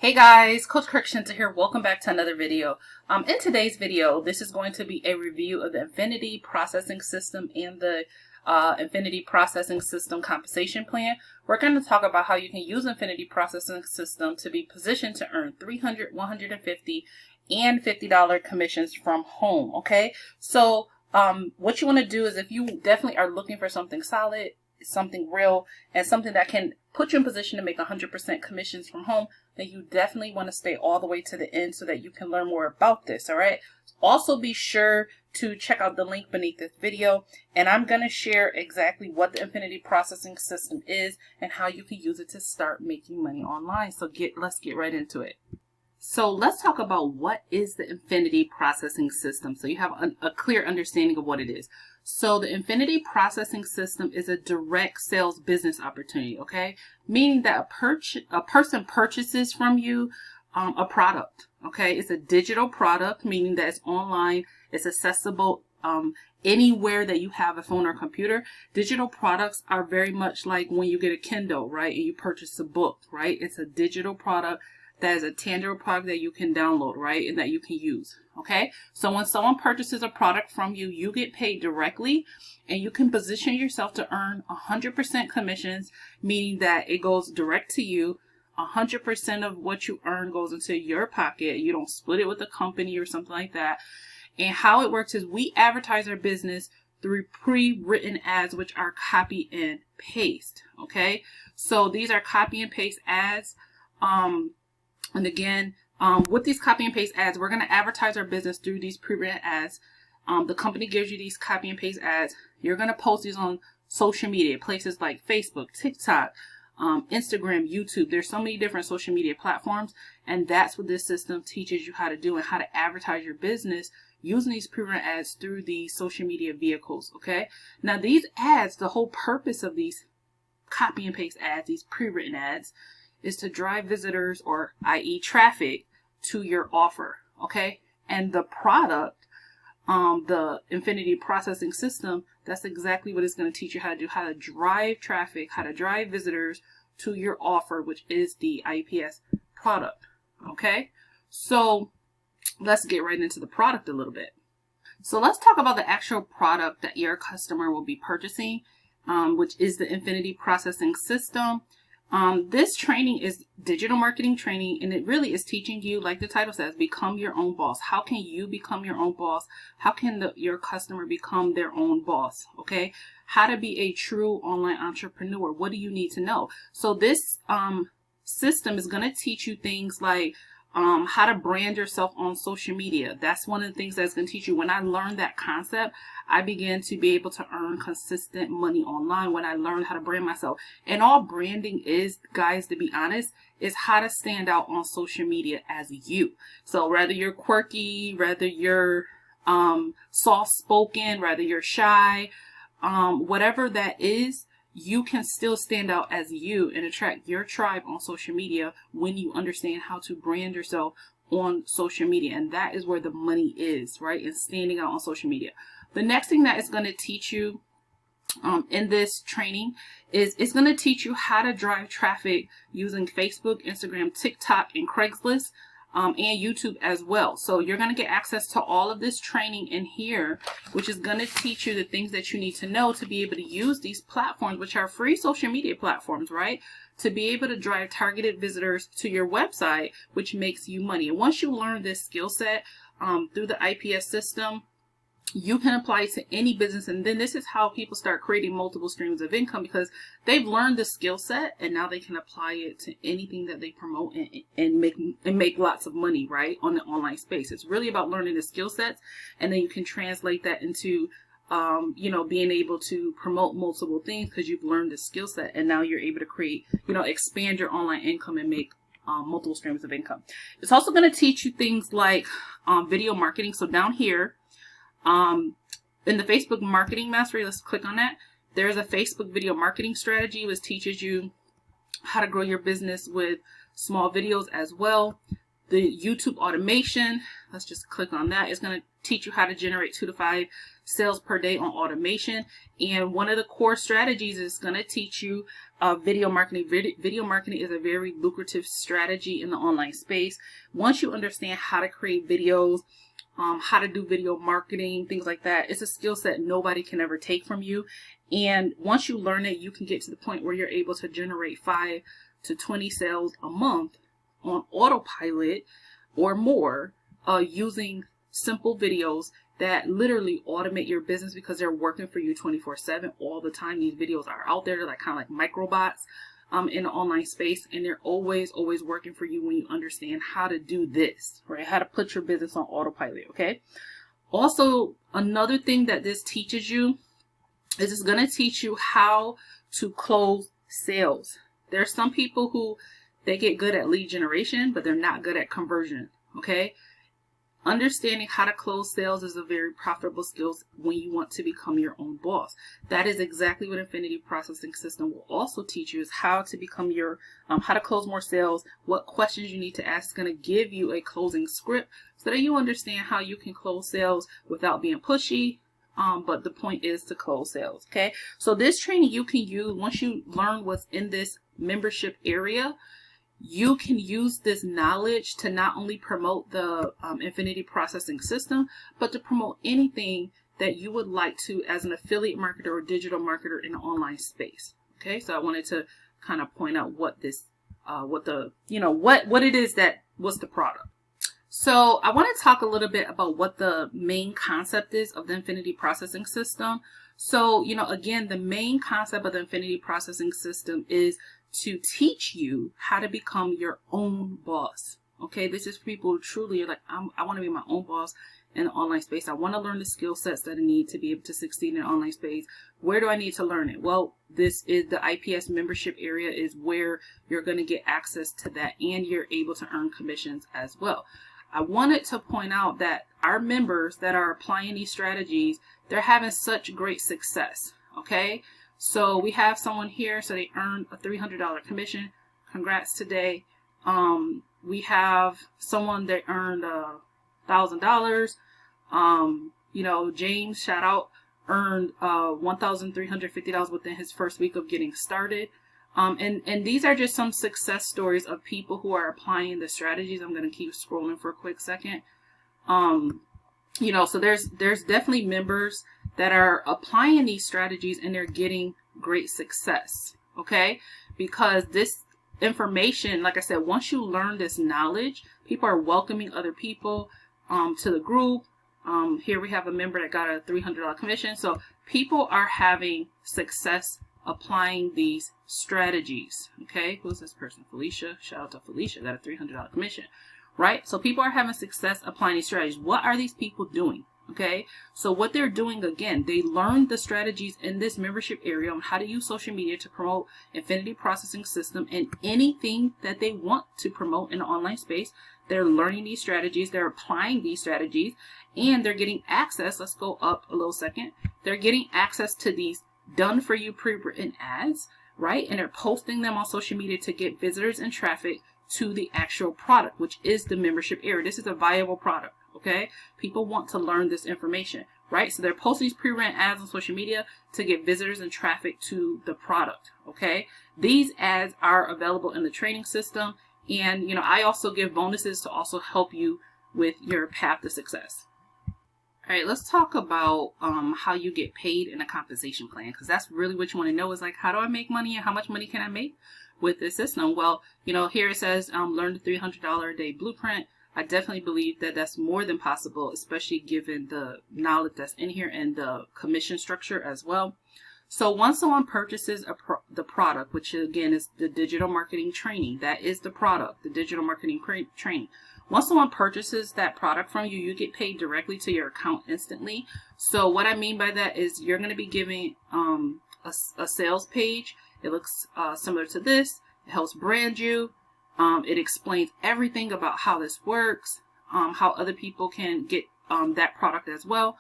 Hey guys, Coach 𝐿𝐼𝐧𝐼𝐴 here. Welcome back to another video. In today's video, this is going to be a review of the Infinity Processing System and the Infinity Processing System Compensation Plan. We're going to talk about how you can use Infinity Processing System to be positioned to earn $300, $150, and $50 commissions from home. Okay, so what you want to do is, if you definitely are looking for something solid, something real, and something that can put you in position to make 100% commissions from home, then you definitely want to stay all the way to the end so that you can learn more about this. All right. Also, be sure to check out the link beneath this video, and I'm going to share exactly what the Infinity Processing System is and how you can use it to start making money online. So let's get right into it. So let's talk about what is the Infinity Processing System, so you have a clear understanding of what it is. So the Infinity Processing System is a direct sales business opportunity, okay? Meaning that a person purchases from you a product, okay? It's a digital product, meaning that it's online, it's accessible anywhere that you have a phone or computer. Digital products are very much like when you get a Kindle, right? And you purchase a book, right? It's a digital product that is a tangible product that you can download, right? And that you can use. Okay. So when someone purchases a product from you, you get paid directly, and you can position yourself to earn 100% commissions, meaning that it goes direct to you. 100% of what you earn goes into your pocket. You don't split it with a company or something like that. And how it works is we advertise our business through pre-written ads, which are copy and paste. Okay. So these are copy and paste ads. And again, with these copy and paste ads, we're going to advertise our business through these pre-written ads. The company gives you these copy and paste ads. You're going to post these on social media, places like Facebook, TikTok, Instagram, YouTube. There's so many different social media platforms, and that's what this system teaches you how to do and how to advertise your business using these pre-written ads through these social media vehicles. Okay. Now these ads, the whole purpose of these copy and paste ads, these pre-written ads, is to drive visitors, or i.e. traffic, to your offer. Okay. And the product, the Infinity Processing System, that's exactly what it's going to teach you how to do, how to drive traffic, how to drive visitors to your offer, which is the IPS product. Okay. So let's get right into the product a little bit. So let's talk about the actual product that your customer will be purchasing, which is the Infinity Processing System. This training is digital marketing training, and it really is teaching you, like the title says, become your own boss. How can you become your own boss? How can your customer become their own boss? Okay. How to be a true online entrepreneur. What do you need to know? So this system is going to teach you things like how to brand yourself on social media. That's one of the things that's going to teach you. When I learned that concept, I began to be able to earn consistent money online when I learned how to brand myself. And all branding is, guys, to be honest, is how to stand out on social media as you. So whether you're quirky, whether you're soft-spoken, whether you're shy, whatever that is, you can still stand out as you and attract your tribe on social media when you understand how to brand yourself on social media. And that is where the money is, right? And standing out on social media. The next thing that it's going to teach you in this training is it's going to teach you how to drive traffic using Facebook, Instagram, TikTok, and Craigslist. And YouTube as well. So you're going to get access to all of this training in here, which is going to teach you the things that you need to know to be able to use these platforms, which are free social media platforms, right? To be able to drive targeted visitors to your website, which makes you money. And once you learn this skill set through the IPS system, you can apply it to any business. And then this is how people start creating multiple streams of income, because they've learned the skill set and now they can apply it to anything that they promote and make lots of money, right, on the online space. It's really about learning the skill sets, and then you can translate that into being able to promote multiple things because you've learned the skill set, and now you're able to create, expand your online income and make multiple streams of income. It's also going to teach you things like video marketing. So down here, in the Facebook Marketing Mastery, let's click on that. There's a Facebook video marketing strategy, which teaches you how to grow your business with small videos as well. The YouTube automation, let's just click on that. It's going to teach you how to generate 2 to 5 sales per day on automation. And one of the core strategies is going to teach you video marketing. Video marketing is a very lucrative strategy in the online space. Once you understand how to create videos, how to do video marketing, things like that, it's a skill set nobody can ever take from you. And once you learn it, you can get to the point where you're able to generate 5 to 20 sales a month on autopilot or more, using simple videos that literally automate your business because they're working for you 24/7 all the time. These videos are out there. They're like kind of like microbots in the online space, and they're always working for you when you understand how to do this, right? How to put your business on autopilot, okay? Also, another thing that this teaches you is it's going to teach you how to close sales. There's some people who they get good at lead generation, but they're not good at conversion, okay? Understanding how to close sales is a very profitable skill when you want to become your own boss. That is exactly what Infinity Processing System will also teach you, is how to become your, how to close more sales, what questions you need to ask. It's going to give you a closing script so that you understand how you can close sales without being pushy. But the point is to close sales, okay? So this training you can use once you learn what's in this membership area. You can use this knowledge to not only promote the Infinity Processing System, but to promote anything that you would like to as an affiliate marketer or digital marketer in the online space. Okay, so I wanted to kind of point out what this, what it is that was the product. So I want to talk a little bit about what the main concept is of the Infinity Processing System. So, again, the main concept of the Infinity Processing System is to teach you how to become your own boss. Okay, this is for people who truly are like, I want to be my own boss in the online space. I want to learn the skill sets that I need to be able to succeed in the online space. Where do I need to learn it? Well, this is the IPS membership area is where you're going to get access to that, and you're able to earn commissions as well. I wanted to point out that our members that are applying these strategies, they're having such great success. Okay, so we have someone here, so they earned a $300 commission. Congrats today. We have someone that earned $1,000. James, shout out, earned $1,350 within his first week of getting started. And these are just some success stories of people who are applying the strategies. I'm going to keep scrolling for a quick second. So there's definitely members that are applying these strategies and they're getting great success. Okay, because this information, like I said, once you learn this knowledge, people are welcoming other people to the group. Here we have a member that got a $300 commission. So people are having success applying these strategies. Okay, who's this person? Felicia. Shout out to Felicia, got a $300 commission. Right? So people are having success applying these strategies. What are these people doing? Okay, so what they're doing, again, they learned the strategies in this membership area on how to use social media to promote Infinity Processing System and anything that they want to promote in the online space. They're learning these strategies, they're applying these strategies, and they're getting access. Let's go up a little second. They're getting access to these done for you pre-written ads, right? And they're posting them on social media to get visitors and traffic to the actual product, which is the membership area. This is a viable product. Okay, people want to learn this information, right? So they're posting these pre-written ads on social media to get visitors and traffic to the product. Okay, these ads are available in the training system, and I also give bonuses to also help you with your path to success. All right, let's talk about how you get paid in a compensation plan, because that's really what you want to know, is like, how do I make money and how much money can I make with this system? Well, here it says learn the $300 a day blueprint. I definitely believe that that's more than possible, especially given the knowledge that's in here and the commission structure as well. So once someone purchases the product, which again is the digital marketing training, that is the product, the digital marketing training. Once someone purchases that product from you, you get paid directly to your account instantly. So what I mean by that is you're going to be giving a sales page. It looks similar to this. It helps brand you. It explains everything about how this works, how other people can get that product as well.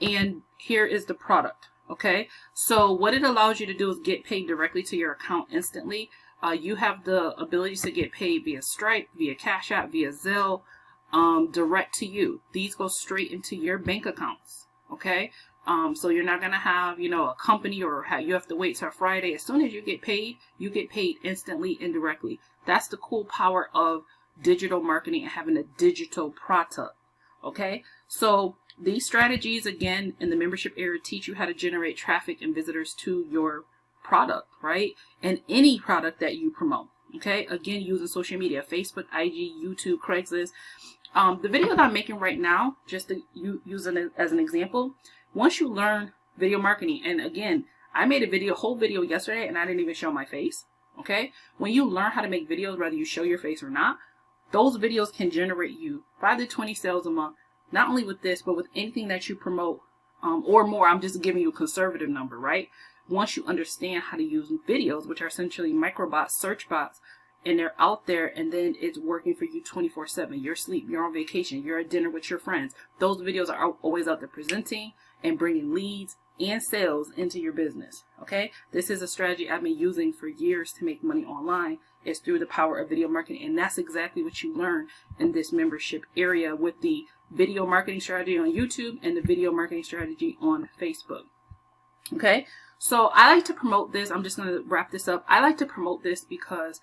And here is the product. Okay, so what it allows you to do is get paid directly to your account instantly. You have the ability to get paid via Stripe, via Cash App, via Zelle, direct to you. These go straight into your bank accounts. Okay. So you're not going to have, a company or you have to wait till Friday. As soon as you get paid instantly and directly. That's the cool power of digital marketing and having a digital product. Okay. So these strategies, again, in the membership area, teach you how to generate traffic and visitors to your product, right? And any product that you promote. Okay. Again, using social media, Facebook, IG, YouTube, Craigslist. The video that I'm making right now, just to use it as an example, once you learn video marketing, and again, I made a whole video yesterday and I didn't even show my face. Okay. When you learn how to make videos, whether you show your face or not, those videos can generate you 5 to 20 sales a month, not only with this, but with anything that you promote, or more. I'm just giving you a conservative number, right? Once you understand how to use videos, which are essentially microbots, search bots, and they're out there, and then it's working for you 24/7. You're asleep, you're on vacation, you're at dinner with your friends. Those videos are always out there presenting and bringing leads and sales into your business. Okay, this is a strategy I've been using for years to make money online. It's through the power of video marketing, and that's exactly what you learn in this membership area with the video marketing strategy on YouTube and the video marketing strategy on Facebook. Okay, so I like to promote this. I'm just going to wrap this up. I like to promote this because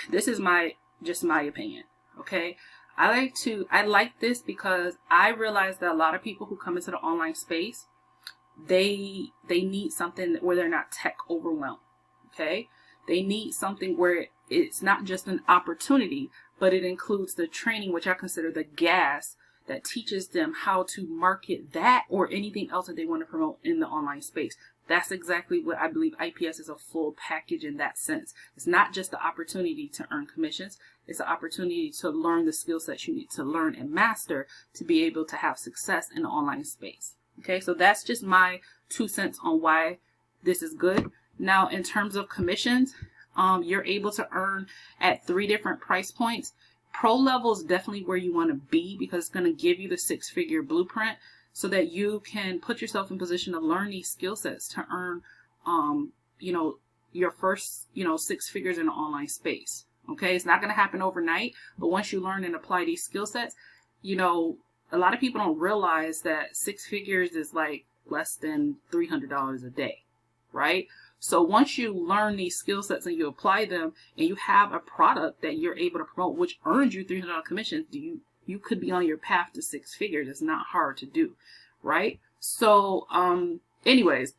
this is just my opinion. Okay, I like this because I realize that a lot of people who come into the online space, they need something where they're not tech overwhelmed. Okay, they need something where it's not just an opportunity, but it includes the training, which I consider the gas that teaches them how to market that or anything else that they want to promote in the online space. That's exactly what I believe IPS is, a full package in that sense. It's not just the opportunity to earn commissions. It's the opportunity to learn the skill sets you need to learn and master to be able to have success in the online space. Okay, so that's just my 2 cents on why this is good. Now, in terms of commissions, you're able to earn at 3 different price points. Pro level is definitely where you want to be because it's going to give you the 6-figure blueprint so that you can put yourself in position to learn these skill sets to earn, your first, 6 figures in the online space. Okay, it's not going to happen overnight, but once you learn and apply these skill sets, a lot of people don't realize that 6 figures is like less than $300 a day, right? So once you learn these skill sets and you apply them and you have a product that you're able to promote, which earns you $300 commissions, you could be on your path to 6 figures. It's not hard to do, right? So, anyways,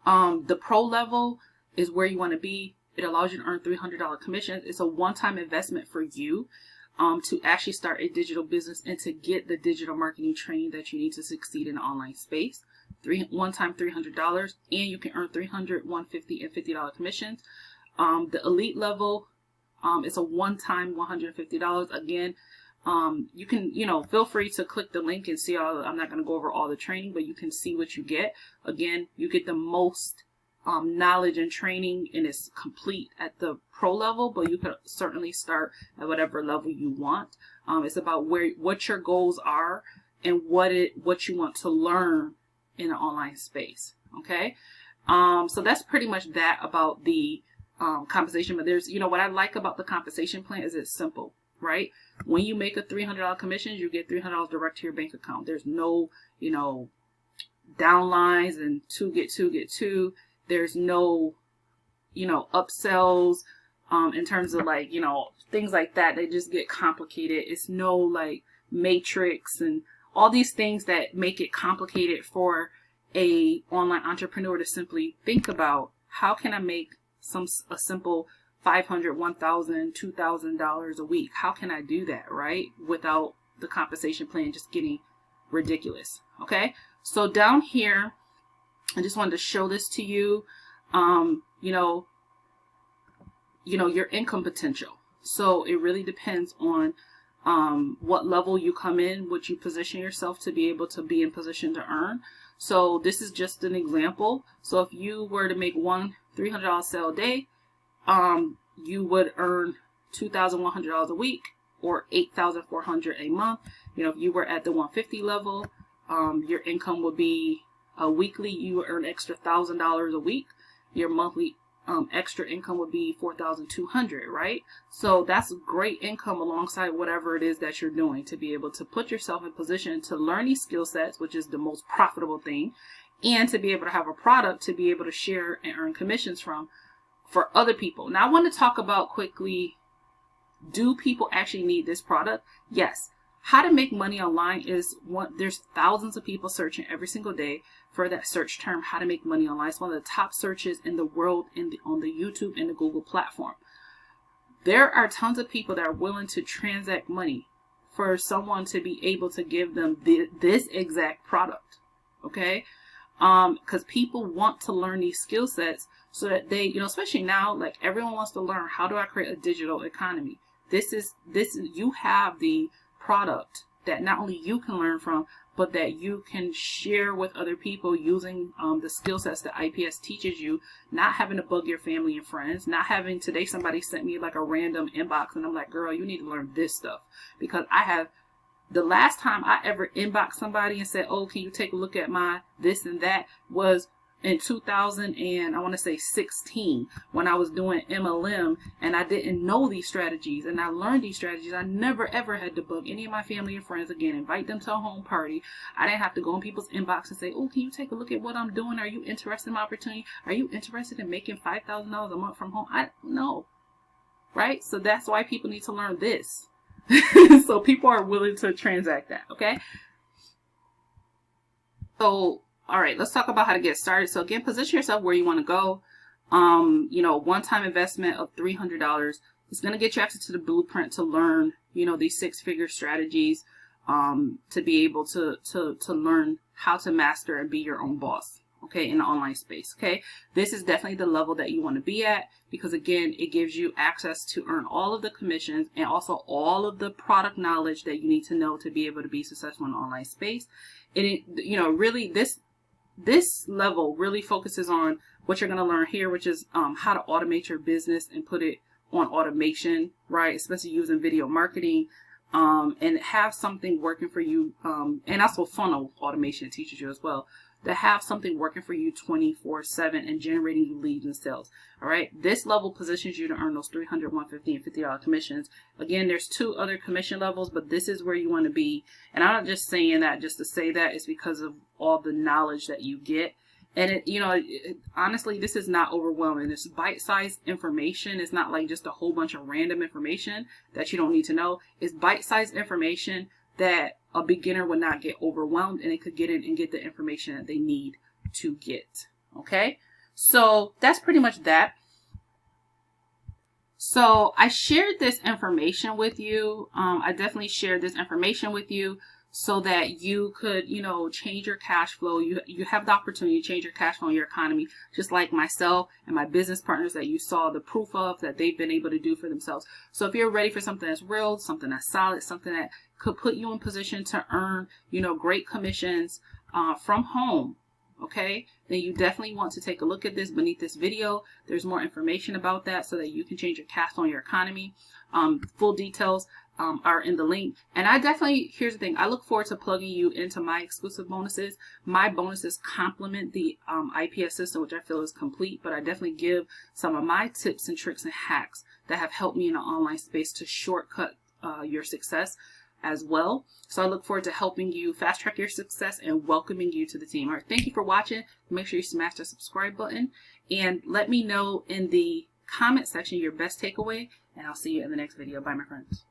the pro level is where you want to be. It allows you to earn $300 commissions. It's a one-time investment for you to actually start a digital business and to get the digital marketing training that you need to succeed in the online space. One-time $300, and you can earn $300, $150, and $50 commissions. The elite level is a one-time $150. Again, you can, feel free to click the link and see all. I'm not going to go over all the training, but you can see what you get. Again, you get the most knowledge and training, and it's complete at the pro level, but you could certainly start at whatever level you want. It's about what your goals are and what you want to learn in an online space. Okay, so that's pretty much that about the compensation. But there's, what I like about the compensation plan is it's simple, right? When you make a $300 commission, you get $300 direct to your bank account. There's no, downlines and get two. There's no, upsells in terms of things like that. They just get complicated. It's no matrix and all these things that make it complicated for a online entrepreneur to simply think about, how can I make a simple $500, $1,000, $2,000 a week? How can I do that, right? Without the compensation plan just getting ridiculous. Okay. So down here, I just wanted to show this to you. Your income potential. So it really depends on what level you come in, what you position yourself to be able to be in position to earn. So this is just an example. So if you were to make one $300 sale a day, you would earn $2,100 a week or $8,400 a month. If you were at the 150 level, your income would be weekly. You would earn extra $1,000 a week. Your monthly extra income would be 4,200, right? So that's great income alongside whatever it is that you're doing, to be able to put yourself in position to learn these skill sets, which is the most profitable thing, and to be able to have a product to be able to share and earn commissions from for other people. Now, I want to talk about quickly, do people actually need this product? Yes. How to make money online is one. There's thousands of people searching every single day for that search term, how to make money online. It's one of the top searches in the world on the YouTube and the Google platform. There are tons of people that are willing to transact money for someone to be able to give them this exact product. Okay? Because people want to learn these skill sets so that they, especially now, like everyone wants to learn, how do I create a digital economy? You have the product that not only you can learn from, but that you can share with other people using the skill sets that IPS teaches you, not having to bug your family and friends, not having, today somebody sent me like a random inbox and I'm like, girl, you need to learn this stuff, because the last time I ever inboxed somebody and said, oh, can you take a look at my this and that, was in 2016, when I was doing MLM, and I didn't know these strategies, and I learned these strategies. I never ever had to bug any of my family and friends again, invite them to a home party. I didn't have to go in people's inbox and say, oh, can you take a look at what I'm doing? Are you interested in my opportunity? Are you interested in making $5,000 a month from home? No. Right? So that's why people need to learn this. So people are willing to transact that. Okay. So, all right, let's talk about how to get started. So again, position yourself where you want to go. One-time investment of $300 is going to get you access to the blueprint to learn, these six-figure strategies, to be able to learn how to master and be your own boss. Okay, in the online space. Okay, this is definitely the level that you want to be at, because again, it gives you access to earn all of the commissions and also all of the product knowledge that you need to know to be able to be successful in the online space. And really this level really focuses on what you're going to learn here, which is how to automate your business and put it on automation, right? Especially using video marketing, and have something working for you, and also funnel automation teaches you as well, to have something working for you 24/7 and generating you leads and sales. All right, this level positions you to earn those $300, $150, and $50 commissions. Again, there's 2 other commission levels, but this is where you want to be. And I'm not just saying that just to say that. It's because of all the knowledge that you get. And honestly, this is not overwhelming. It's bite-sized information. It's not like just a whole bunch of random information that you don't need to know. It's bite-sized information that a beginner would not get overwhelmed, and it could get in and get the information that they need to get. Okay, so that's pretty much that. So I shared this information with you. I definitely shared this information with you so that you could, change your cash flow. You have the opportunity to change your cash flow in your economy, just like myself and my business partners that you saw the proof of that they've been able to do for themselves. So if you're ready for something that's real, something that's solid, something that could put you in position to earn, great commissions from home, okay, then you definitely want to take a look at this beneath this video. There's more information about that so that you can change your cash flow in your economy. Full details are in the link. And here's the thing, I look forward to plugging you into my exclusive bonuses. My bonuses complement the IPS system, which I feel is complete, but I definitely give some of my tips and tricks and hacks that have helped me in the online space to shortcut your success as well. So I look forward to helping you fast track your success and welcoming you to the team. All right, thank you for watching. Make sure you smash the subscribe button and let me know in the comment section your best takeaway, and I'll see you in the next video. Bye, my friends.